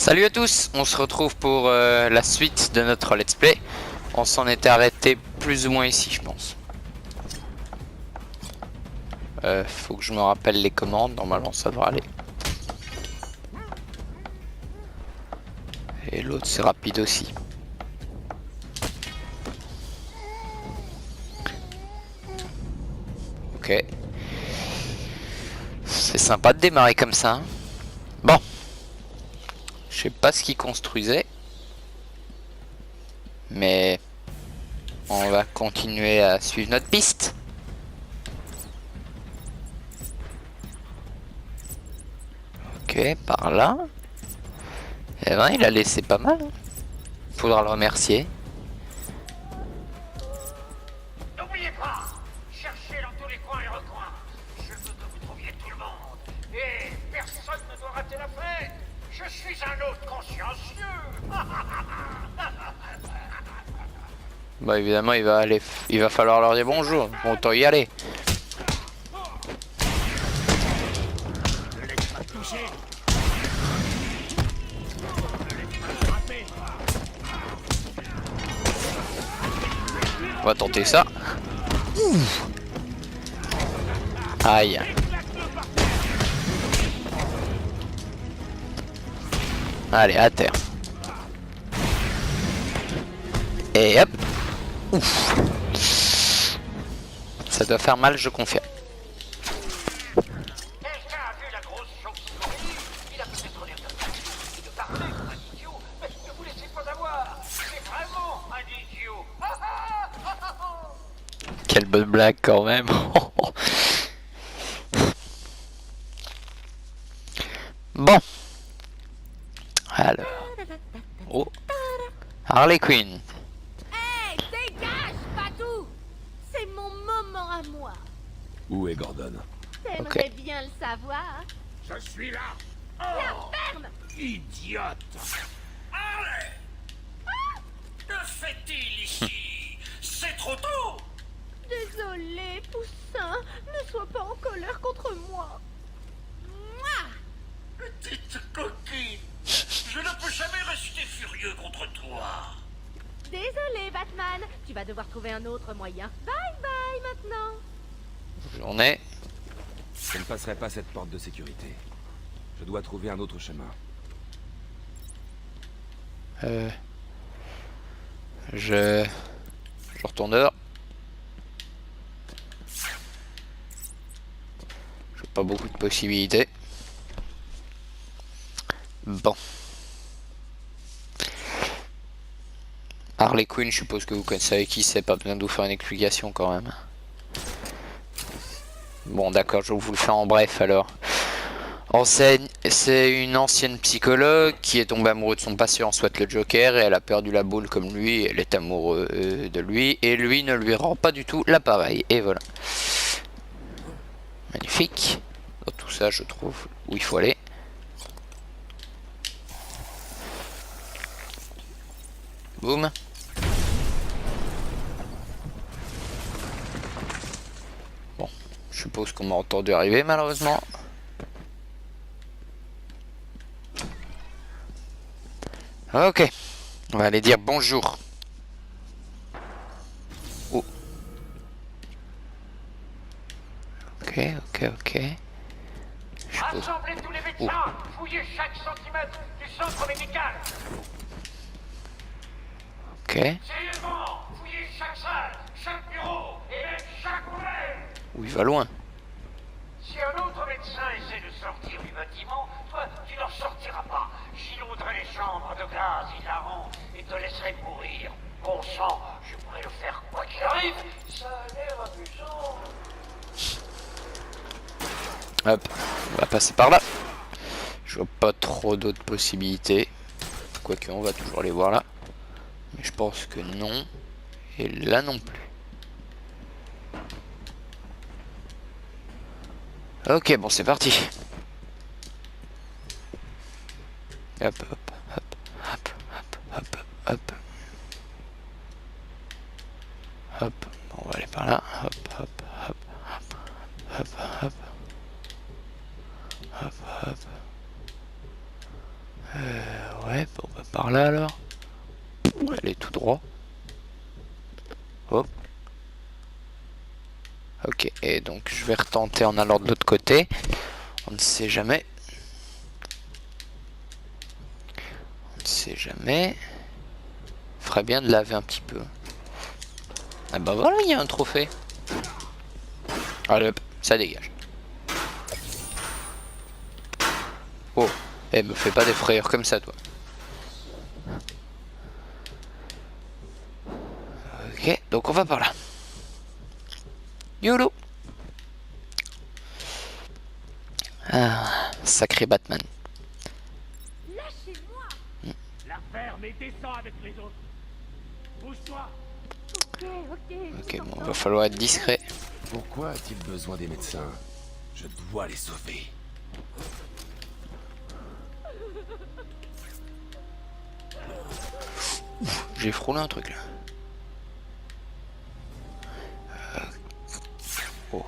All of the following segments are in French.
Salut à tous, on se retrouve pour la suite de notre let's play. On s'en était arrêté plus ou moins ici, je pense. Faut que je me rappelle les commandes, normalement ça devrait aller. Et l'autre c'est rapide aussi. Ok. C'est sympa de démarrer comme ça. Hein. Bon. Je sais pas ce qu'ils construisaient. Mais on va continuer à suivre notre piste. Ok, par là. Eh ben, il a laissé pas mal. Hein. Faudra le remercier. N'oubliez pas, cherchez dans tous les coins et recoins. Je veux que vous trouviez tout le monde. Et personne ne doit rater la fête. Je suis un hôte consciencieux. Bah évidemment il va falloir leur dire bonjour, autant y aller. Ne laisse pas toucher. On va tenter ça. Ouf. Aïe. Allez, à terre. Et hop. Ouf. Ça doit faire mal, je confirme. Quelqu'un a vu la grosse chauve-souris? Il a peut-être l'air de parler comme un idiot, mais ne vous laissez pas avoir. C'est vraiment un idiot. Quelle bonne blague quand même. Bon. Alors. Oh. Harley Quinn. Hey, dégage, Patou! C'est mon moment à moi. Où est Gordon? T'aimerais bien le savoir. Je suis là. La ferme! Idiote. Allez. Que fait-il ici? C'est trop tôt. Désolé, Poussin. Ne sois pas en colère contre moi. Mouah! Petite coquine. Je ne peux jamais rester furieux contre toi. Désolé, Batman. Tu vas devoir trouver un autre moyen. Bye bye maintenant. Journée. Je ne passerai pas cette porte de sécurité. Je dois trouver un autre chemin. Je retourne dehors. J'ai pas beaucoup de possibilités. Bon. Harley Quinn, je suppose que vous connaissez qui c'est, pas besoin de vous faire une explication quand même. Bon d'accord, je vais vous le faire en bref alors. Enseigne, c'est une ancienne psychologue qui est tombée amoureuse de son patient, soit le Joker, et elle a perdu la boule comme lui, elle est amoureuse de lui, et lui ne lui rend pas du tout l'appareil, et voilà. Magnifique. Dans tout ça, je trouve où il faut aller. Boum. Bon, je suppose qu'on m'a entendu arriver malheureusement. Ok, on va aller dire bonjour. Oh. Ok. Je suppose. Rassemblez tous les médecins. Fouillez chaque centimètre du centre médical. Ok. Sérieusement, fouillez chaque salle, chaque bureau et même chaque poubelle. Où il va loin. Si un autre médecin essaie de sortir du bâtiment, toi, tu n'en sortiras pas. J'inonderai les chambres de gaz hilarant et te laisserai mourir. Bon sang, je pourrais le faire quoi qu'il arrive. Ça a l'air amusant. Hop, on va passer par là. Je vois pas trop d'autres possibilités. Quoique on va toujours les voir là. Mais je pense que non. Et là non plus. Ok, bon c'est parti. Hop, hop, hop, hop, hop, hop, hop. Hop, on va aller par là. Hop, hop, hop, hop, hop, hop. Hop, hop. Ouais, bon, bah par là alors. Allez tout droit. Hop. Ok, et donc je vais retenter en allant de l'autre côté. On ne sait jamais. On ne sait jamais. Ferait bien de laver un petit peu. Ah bah voilà, il y a un trophée. Allez hop, ça dégage. Oh, eh, me fais pas des frayeurs comme ça, toi. Ok, donc on va par là. YOLO. Ah, sacré Batman. Lâchez-moi. La ferme et descends avec les autres. Bouge-toi. Ok, bon, va falloir être discret. Pourquoi a-t-il besoin des médecins? Je dois les sauver. J'ai frôlé un truc là. Oh.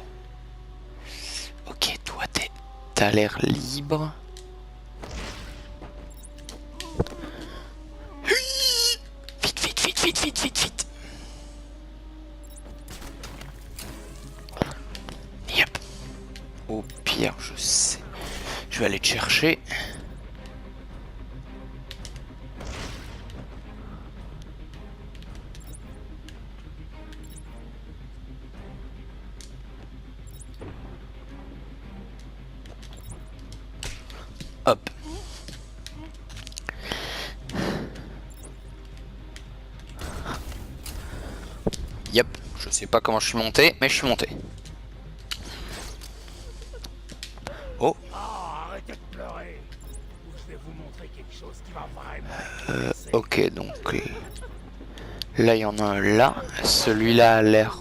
Ok, toi t'as l'air libre. Vite, vite, vite, vite, vite, vite, vite. Yep. Au pire, je sais. Je vais aller te chercher. Hop. Yep. Je sais pas comment je suis monté, mais je suis monté. Oh. Arrêtez de pleurer. Je vais vous montrer quelque chose qui va vraiment. Ok, donc là il y en a un là. Celui-là a l'air.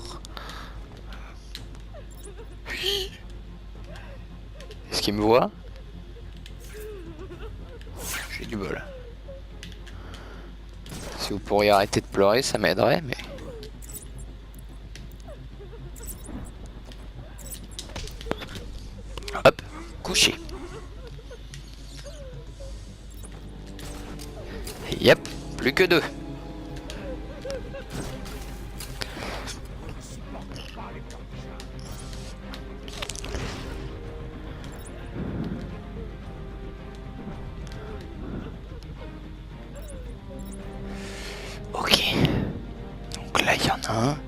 Est-ce qu'il me voit? J'ai du bol. Si vous pourriez arrêter de pleurer, ça m'aiderait, mais. Hop, couché. Yep, plus que 2. Ok. Donc là, il y en a un.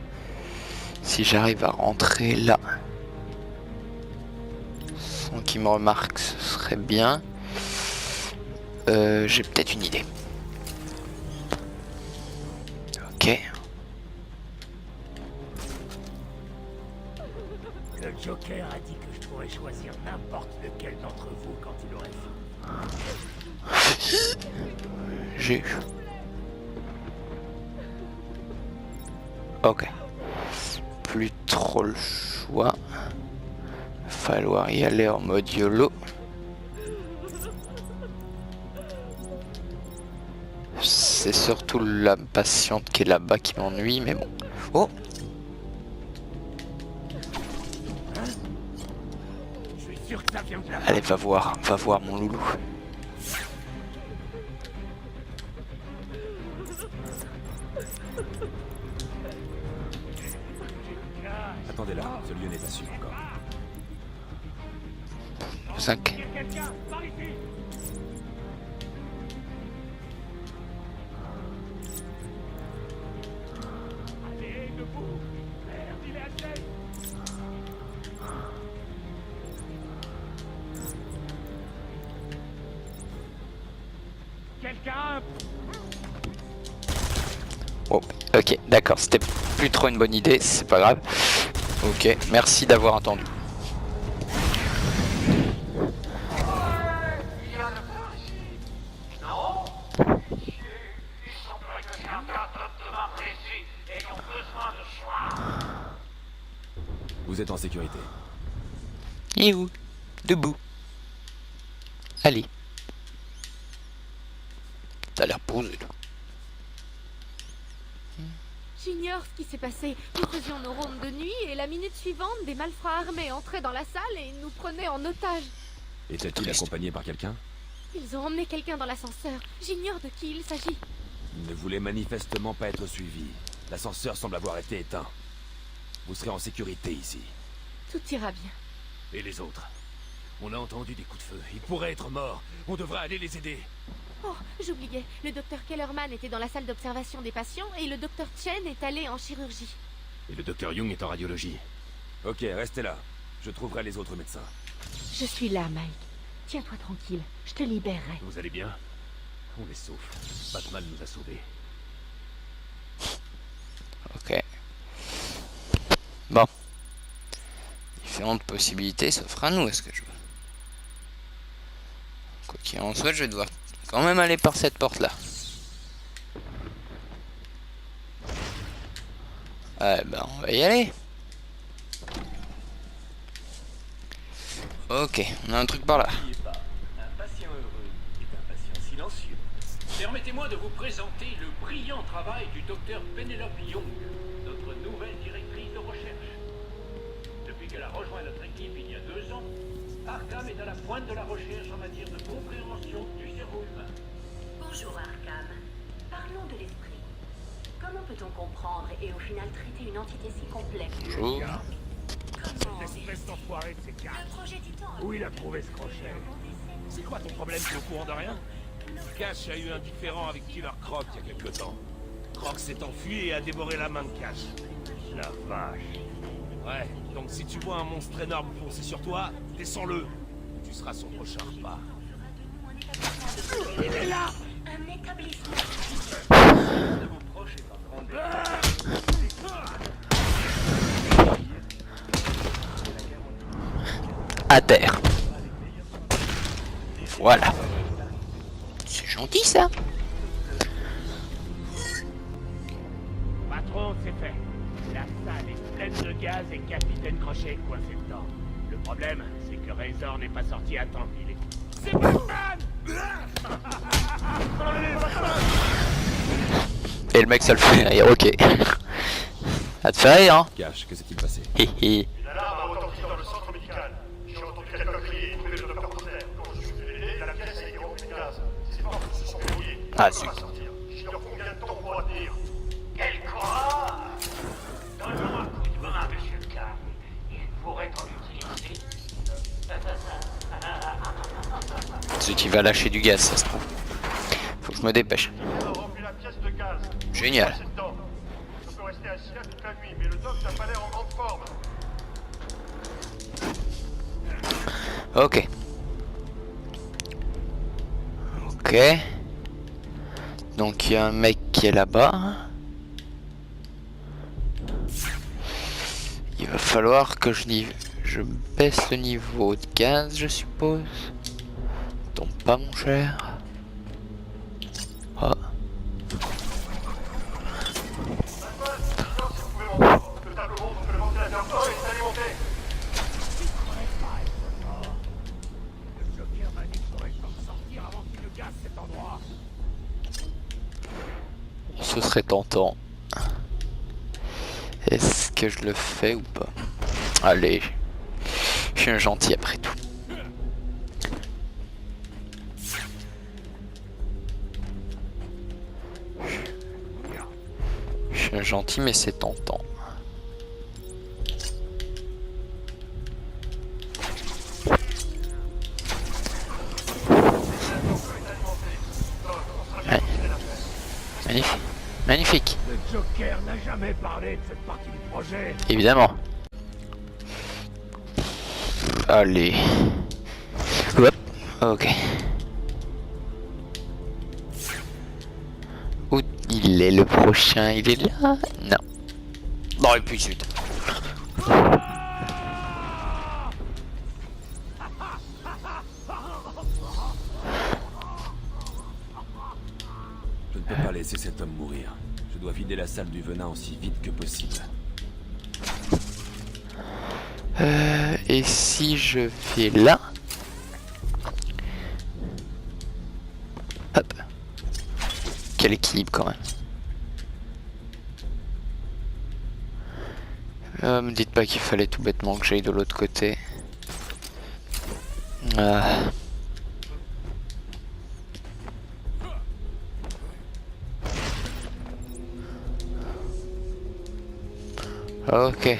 Si j'arrive à rentrer là, sans qu'il me remarque, ce serait bien. J'ai peut-être une idée. Ok. Le Joker a dit que je pourrais choisir n'importe lequel d'entre vous quand il aurait fini. J'ai eu. Ok. Plus trop le choix. Falloir y aller en mode YOLO. C'est surtout la patiente qui est là-bas qui m'ennuie, mais bon. Oh! Je suis sûr que ça vient de là. Allez, va voir mon loulou. Attendez là, ce lieu n'est pas sûr encore. 5. Il y a quelqu'un par ici. Allez, debout. Merde, il est à terre. Quelqu'un. Oh, ok, d'accord, c'était plus trop une bonne idée, c'est pas grave. Ok, merci d'avoir entendu. Il y a le feu ici. Non. Il semblerait que certains peuples de ma blessés ayant besoin de soins. Vous êtes en sécurité. Et où? Debout. Allez. T'as l'air posé là. J'ignore ce qui s'est passé. Nous faisions nos rondes de nuit et la minute suivante, des malfrats armés entraient dans la salle et nous prenaient en otage. Était-il accompagné par quelqu'un? Ils ont emmené quelqu'un dans l'ascenseur. J'ignore de qui il s'agit. Il ne voulait manifestement pas être suivi. L'ascenseur semble avoir été éteint. Vous serez en sécurité ici. Tout ira bien. Et les autres? On a entendu des coups de feu. Ils pourraient être morts. On devrait aller les aider. Oh, j'oubliais. Le docteur Kellerman était dans la salle d'observation des patients et le docteur Chen est allé en chirurgie. Et le docteur Young est en radiologie. Ok, restez là. Je trouverai les autres médecins. Je suis là, Mike. Tiens-toi tranquille. Je te libérerai. Vous allez bien? On est saufs. Batman nous a sauvés. Ok. Bon. Différentes possibilités s'offrent à nous, est-ce que je veux. Quoi qu'il en soit, je vais devoir quand même aller par cette porte-là. Ah ben, on va y aller. Ok, on a un truc par là. N'oubliez pas, un patient heureux est un patient silencieux. Permettez-moi de vous présenter le brillant travail du docteur Penelope Young, notre nouvelle directrice de recherche. Depuis qu'elle a rejoint notre équipe il y a 2 ans, Arkham est à la pointe de la recherche en matière de compréhension du cerveau humain. Bonjour Arkham. Parlons de l'esprit. Comment peut-on comprendre et au final traiter une entité si complexe? Bonjour. Comment Espèce d'enfoiré de ces gars. Le projet Titan. Où il a trouvé ce crochet? C'est quoi ton problème? Tu es au courant de rien? Cash a eu un différend avec Killer Croc il y a quelque temps. Croc s'est enfui et a dévoré la main de Cash. La vache. Ouais, donc si tu vois un monstre énorme foncer sur toi, descends-le. Tu seras son prochain repas. Il est là. Un établissement. De vos proches est en grande À terre. Voilà. C'est gentil ça. Patron, c'est fait. La salle est pleine de gaz et Capitaine Crochet est coincé dedans. Le problème, c'est que Razor n'est pas sorti à temps. Il est... C'est Batman! Et le mec ça le fait rire, ok. Ça te fait rire hein. Cash, que s'est-il passé? Hé hé. Une alarme a retenti dans le centre médical. J'ai entendu quelqu'un crier et trouver le docteur par terre. Quand je suis venu l'aider, la pièce a été remplie de gaz. Ses portes se sont verrouillées. Ah, On peut zut. pas sortir. J'ignore combien de temps on va tenir. Quel courage! Donnons un coup de main, monsieur Khan. Il pourrait en utiliser. C'est qui va lâcher du gaz ça se trouve. Faut que je me dépêche. On a rempli la pièce de gaz. Génial. Passez dedans. Je peux rester assis là toute la nuit, mais le doc n'a pas l'air en grande forme. Ok. Ok. Donc il y a un mec qui est là-bas. Il va falloir que je baisse le niveau de gaz, je suppose. Tombe pas mon cher. Ah. Le tableau montre que le ventilateur est alimenté. Le Joker m'a dit qu'il faudrait s'en sortir avant qu'il ne gasse cet endroit. Ce serait tentant. Est-ce que je le fais ou pas? Allez. Je suis un gentil après tout. Je suis un gentil mais c'est tentant. Ouais. Magnifique. Magnifique. Le Joker n'a jamais parlé de cette partie du projet. Évidemment. Allez. Hop. Ok. Où il est le prochain? Il est là? Non. Non, et puis zut. Je ne peux pas laisser cet homme mourir. Je dois vider la salle du venin aussi vite que possible. Et si je vais là? Hop. Quel équilibre quand même. Me dites pas qu'il fallait tout bêtement que j'aille de l'autre côté. Ok.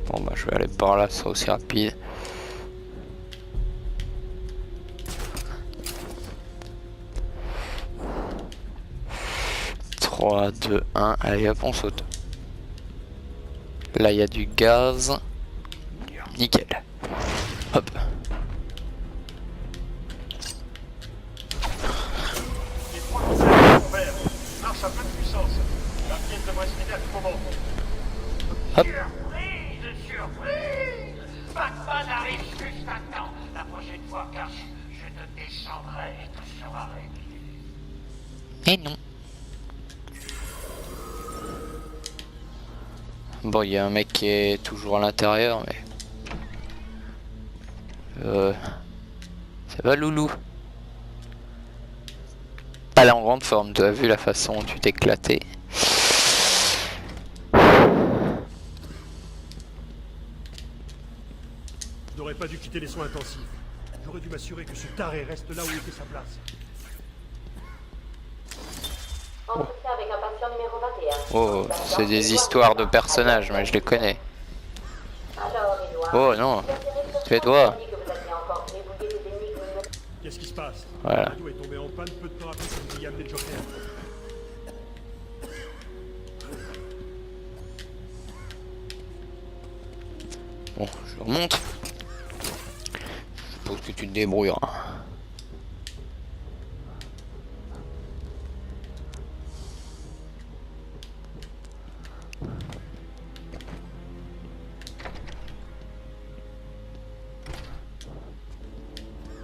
Bon bah je vais aller par là, c'est aussi rapide. « 3, 2, 1, allez hop on saute. » Là il y a du gaz. Nickel. Hop. Les 3 concerts sont verts. Marche à pleine puissance. La pièce devrait se vider à tout moment. Hop. Surprise! Batman arrive juste à temps. La prochaine fois, Cash, je te descendrai et tout sera réglé. Et non. Bon, il y a un mec qui est toujours à l'intérieur, mais... Ça va, Loulou? Pas là en grande forme, tu as vu la façon dont tu t'es éclaté. Je n'aurais pas dû quitter les soins intensifs. J'aurais dû m'assurer que ce taré reste là où était sa place. Entretien avec un patient numéro 21. Oh, c'est des histoires de personnages, mais je les connais. Alors, Edouard, Oh non, c'est toi. dit que vous aviez encore débrouillé des énigmes. Qu'est-ce qui se passe? Voilà. Le est tombé en panne peu de temps après que vous ayez amené le Joker. Bon, je remonte. Je suppose que tu te débrouilleras.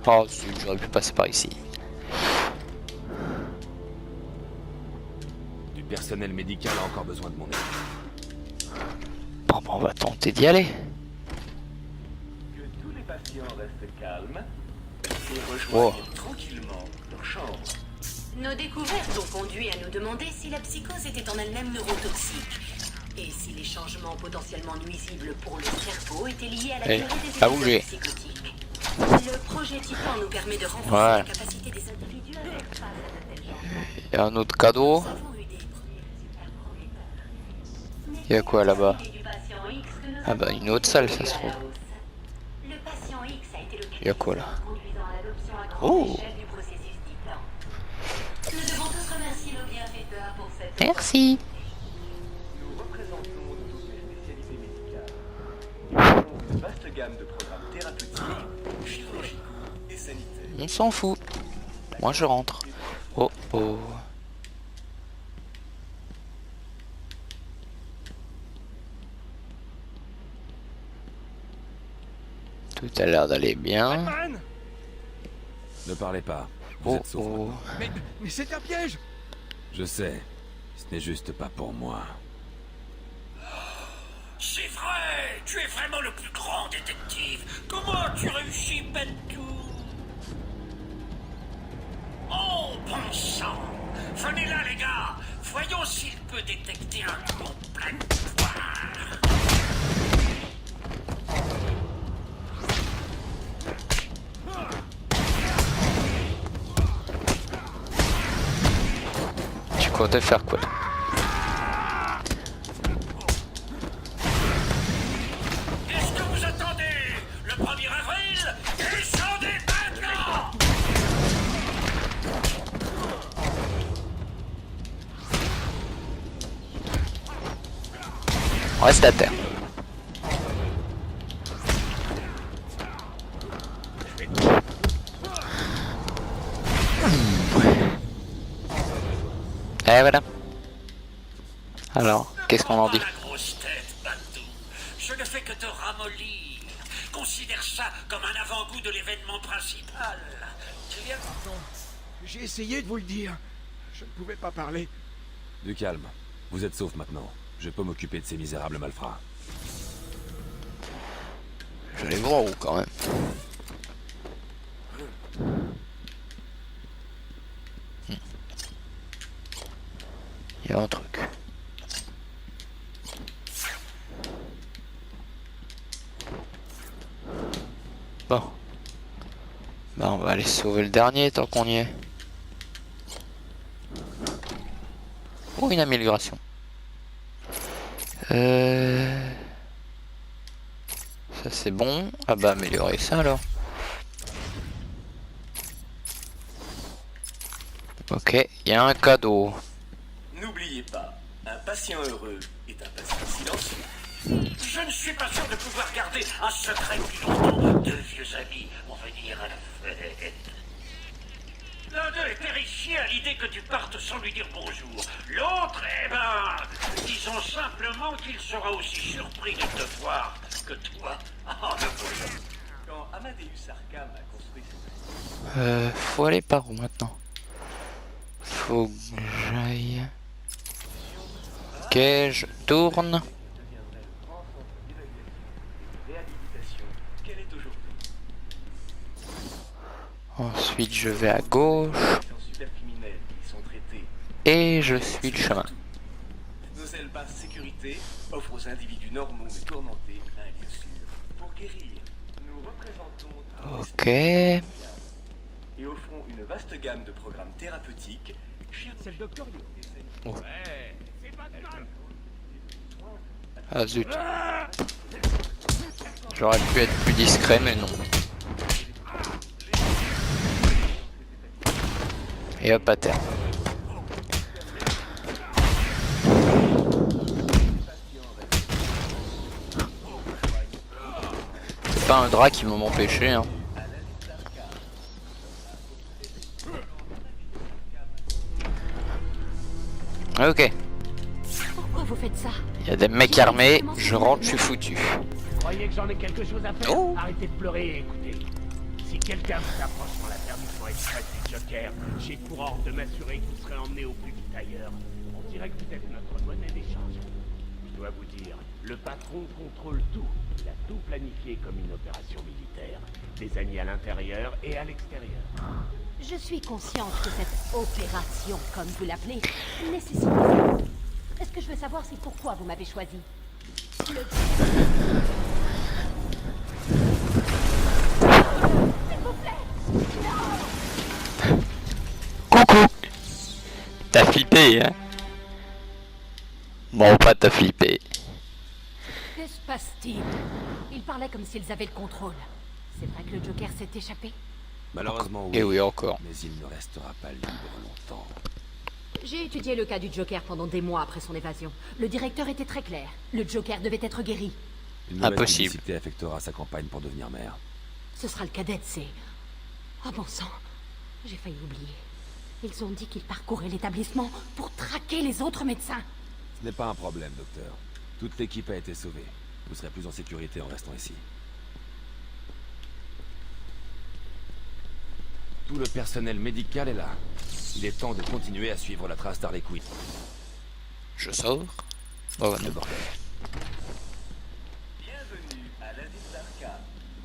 Oh, j'aurais pu passer par ici. Du personnel médical a encore besoin de mon aide. Bon, on va tenter d'y aller. Que tous les patients restent calmes et Oh. rejoignent tranquillement leur chambre. Nos découvertes ont conduit à nous demander si la psychose était en elle-même neurotoxique. Et si les changements potentiellement nuisibles pour le cerveau étaient liés à la Eh, durée des pas épisodes bouger. psychotiques. Le projet Titan nous permet de renforcer Ouais. la capacité des individus à faire face à de tels changements. Il y a un autre cadeau. Nous avons eu des premiers résultats prometteurs. Il y a quoi là-bas? Du patient X que nous Ah bah avons une autre salle, ça se contribué à trouve. la hausse. Le patient X a été le Il y a quoi là? conduisant à l'adoption à grande Oh. échelle du processus Titan. Nous devons tous remercier nos bienfaiteurs pour cette Merci. Nous représentons toutes les spécialités médicales. Nous avons une vaste gamme de programmes thérapeutiques, chirurgicaux et sanitaires. On s'en fout. Moi je rentre. Oh oh. Tout a l'air d'aller bien. Batman! Ne parlez pas. Vous Oh êtes sauf oh. maintenant. Mais c'est un piège! Je sais. Ce n'est juste pas pour moi. C'est vrai! Tu es vraiment le plus grand détective! Comment tu réussis, Bentou? Oh, bon sang! Venez là, les gars! Voyons s'il peut détecter un trou plein de poire! Tu comptais faire quoi? Qu'est-ce que vous attendez? Le 1er avril? Descendez maintenant! On reste à terre. Et voilà. Alors, qu'est-ce qu'on en dit? La grosse tête, Batou. Je ne fais que te ramollir. Considère ça comme un avant-goût de l'événement principal. Tu viens? J'ai essayé de vous le dire. Je ne pouvais pas parler. Du calme. Vous êtes sauf maintenant. Je peux m'occuper de ces misérables malfrats. Je les vois où quand même. Il y a un truc. Bon. Bah on va aller sauver le dernier tant qu'on y est. Oh, une amélioration. Ça c'est bon. Ah bah améliorer ça alors. Ok, il y a un cadeau. N'oubliez pas, un patient heureux est un patient silencieux. Je ne suis pas sûr de pouvoir garder un secret plus longtemps. Deux vieux amis vont venir à la fête. L'un d'eux est terrifié à l'idée que tu partes sans lui dire bonjour. L'autre, eh ben, disons simplement qu'il sera aussi surpris de te voir que toi. Oh, le bonjour. Quand Amadeus Arkham a construit cette Faut aller par où maintenant? Faut que j'aille. Ok, je tourne. deviendrait le grand centre d'évaluation et de réhabilitation qu'elle est aujourd'hui. Ensuite, je vais à gauche. Les supercriminels qui sont traités. Et je suis le chemin. Nos ailes basse sécurité offrent aux individus normaux mais tourmentés un lieu sûr pour guérir. Nous représentons Ok. et offrons une vaste gamme de programmes thérapeutiques. C'est le docteur Yo. Oh. Ouais, c'est Batman. Ah zut. J'aurais pu être plus discret, mais non. Et hop à terre. C'est pas un drap qui va m'empêcher, hein. Ok. Pourquoi vous faites ça? Il y a des mecs armés, je rentre, je suis foutu. Vous croyez que j'en ai quelque chose à faire? Oh. Arrêtez de pleurer et écoutez. Si quelqu'un vous approche sans la permission expresse du Joker, j'ai pour ordre de m'assurer que vous serez emmené au plus vite ailleurs. On dirait que vous êtes notre monnaie d'échange. Je dois vous dire, le patron contrôle tout. Il a tout planifié comme une opération militaire. Des amis à l'intérieur et à l'extérieur. Je suis consciente que cette opération, comme vous l'appelez, nécessite des efforts. Est-ce que je veux savoir c'est pourquoi vous m'avez choisi? Le... S'il vous plaît! Coucou. T'as flippé, hein? Bon, pas t'as flippé. Que se passe-t-il? Ils parlaient comme s'ils avaient le contrôle. C'est vrai que le Joker s'est échappé? Malheureusement, oui. Et oui, encore. Mais il ne restera pas libre longtemps. J'ai étudié le cas du Joker pendant des mois après son évasion. Le directeur était très clair. Le Joker devait être guéri. Une mauvaise Impossible. publicité affectera sa campagne pour devenir maire. Ce sera le cadet, c'est... Oh bon sang, j'ai failli oublier. Ils ont dit qu'ils parcouraient l'établissement pour traquer les autres médecins. Ce n'est pas un problème, docteur. Toute l'équipe a été sauvée. Vous serez plus en sécurité en restant ici. Tout le personnel médical est là. Il est temps de continuer à suivre la trace d'Harley Quinn. Je sors. Oh Le non. bordel. Bienvenue à la ville d'Arkham.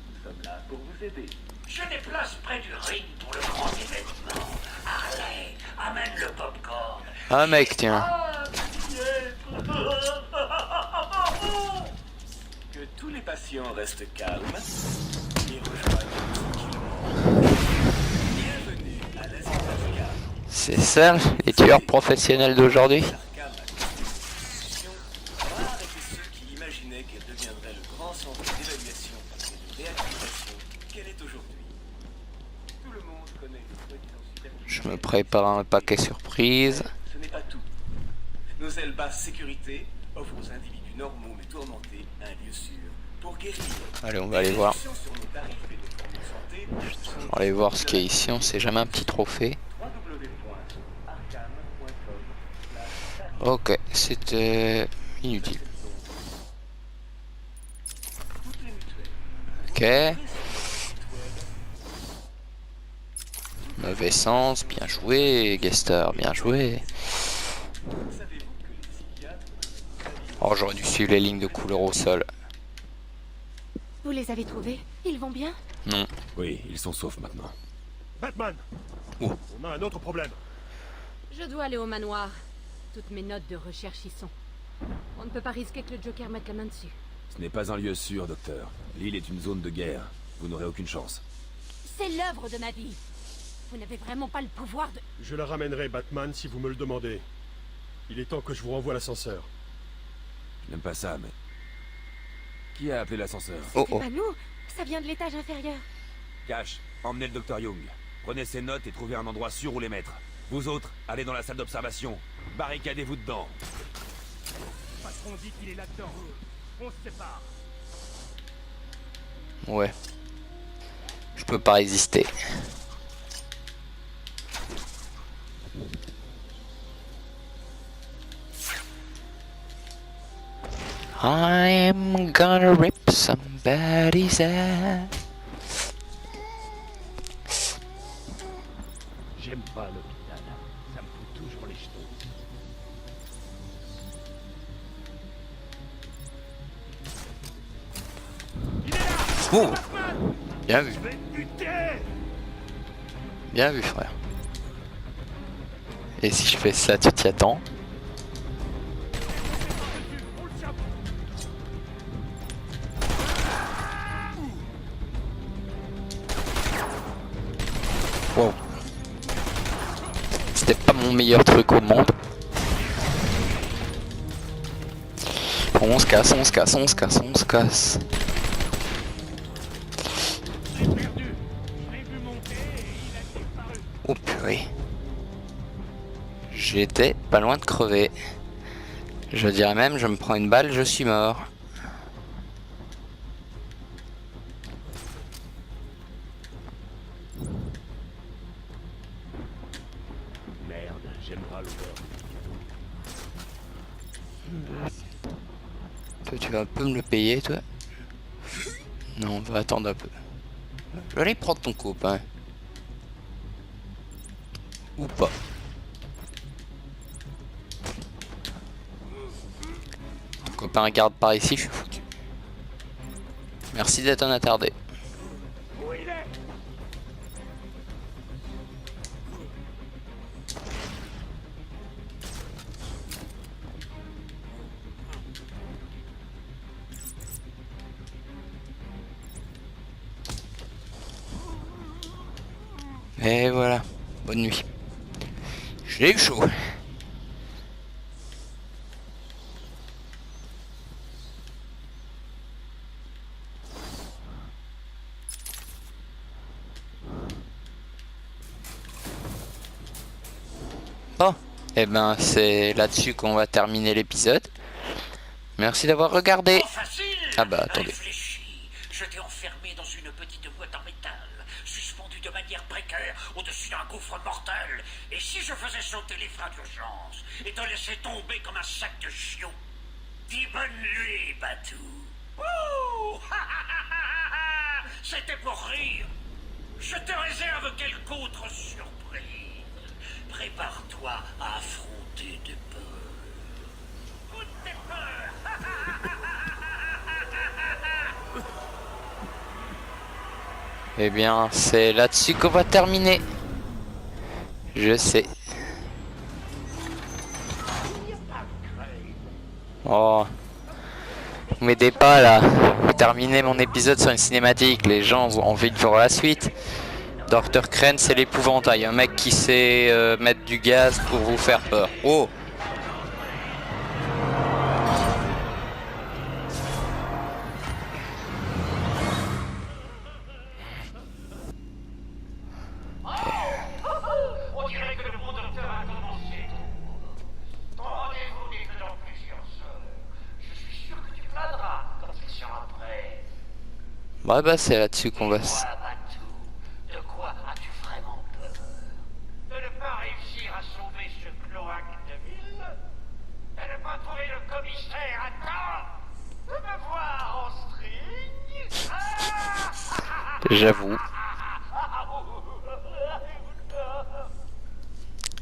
Nous sommes là pour vous aider. Je déplace près du ring pour le grand événement. Harley, amène le popcorn. Ah mec, tiens. Que tous les patients restent calmes et rejoignent tranquillement. Bienvenue à la ville d'Arkham. C'est ça, les tueurs professionnels d'aujourd'hui. Arkham a construit une institution. Rares étaient ceux qui imaginaient qu'elle deviendrait le grand centre d'évaluation et de réhabilitation qu'elle est aujourd'hui. Tout le monde connaît le soi-disant super. Je me prépare un paquet surprise. Ce n'est pas tout. Nos ailes basse sécurité offrent aux individus normaux mais tourmentés un lieu sûr pour guérir. Allez, on va aller voir. Sur nos tarifs et nos formes de santé, On va aller voir ce qu'il y a ici, on sait jamais un petit trophée. www.arkham.com/tarifs. Ok, c'était inutile. Toutes les mutuelles. Ok. Mauvais sens, bien joué, Gastar, bien joué. Savez-vous que les psychiatres Oh, j'aurais dû suivre les lignes de couleur au sol. Vous les avez trouvés? Ils vont bien? Non. Oui, ils sont saufs maintenant. Batman Oh. On a un autre problème. Je dois aller au manoir. Toutes mes notes de recherche y sont. On ne peut pas risquer que le Joker mette la main dessus. Ce n'est pas un lieu sûr, docteur. L'île est une zone de guerre. Vous n'aurez aucune chance. C'est l'œuvre de ma vie. Vous n'avez vraiment pas le pouvoir de... Je la ramènerai, Batman, si vous me le demandez. Il est temps que je vous renvoie l'ascenseur. Je n'aime pas ça, mais... Qui a appelé l'ascenseur? Oh C'est oh. pas nous, ça vient de l'étage inférieur. Cash, emmenez le docteur Young. Prenez ses notes et trouvez un endroit sûr où les mettre. Vous autres, allez dans la salle d'observation. Barricadez-vous dedans. Parce qu'on dit qu'il est là-dedans. On se sépare. Ouais. Je peux pas résister. I'm gonna rip somebody's ass. J'aime pas l'hôpital. Ça me fout toujours les jetons. Il est là! Oh, Batman! bien vu, Je vais te buter! bien vu frère. Et si je fais ça, tu t'y attends? On le chope! Wow. C'était pas mon meilleur truc au monde. On se casse, on se casse, on se casse, on se casse. Je l'ai perdu. Je l'ai vu monter et il a disparu. Oh purée. J'étais pas loin de crever. Je dirais même, je me prends une balle, je suis mort. Merde, j'aime pas l'odeur. Toi, tu vas un peu me le payer, toi? Non, on va attendre un peu. Je vais aller prendre ton copain. Ou pas. Mon copain regarde par ici, je suis foutu. Merci d'être un attardé. Où il est? Et voilà. Bonne nuit. J'ai eu chaud. Bon, et ben c'est là-dessus qu'on va terminer l'épisode. Merci d'avoir regardé. Pas facile. Ah bah attendez. Réfléchis. Je t'ai enfermé dans une petite boîte en métal, suspendue de manière précaire au-dessus d'un gouffre mortel. Et si je faisais sauter les freins d'urgence et te laissais tomber comme un sac de chiots? Dis bonne nuit, Batou. Ouh. C'était pour rire. Je te réserve quelque autre surprise. Prépare-toi à affronter des peurs. Toutes tes peurs. Eh bien, c'est là-dessus qu'on va terminer. Je sais. Oh. Vous m'aidez pas là. J'ai terminé mon épisode sur une cinématique. Les gens ont envie de voir la suite. Dr. Crane, c'est l'épouvantail. Un mec qui sait mettre du gaz pour vous faire peur. Oh. On dirait que le bon docteur a commencé. Ton rendez-vous n'est que dans plusieurs heures. Je suis sûr que tu plaindras quand il sera prêt. Ouais, bah c'est là-dessus qu'on va... Toi, Batou, de quoi as-tu vraiment peur? De ne pas réussir à sauver ce cloaque de ville? De ne pas trouver le commissaire à temps? De me voir en string? J'avoue.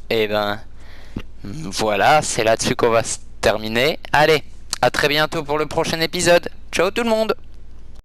Et ben... Voilà, c'est là-dessus qu'on va se terminer. Allez, à très bientôt pour le prochain épisode. Ciao tout le monde!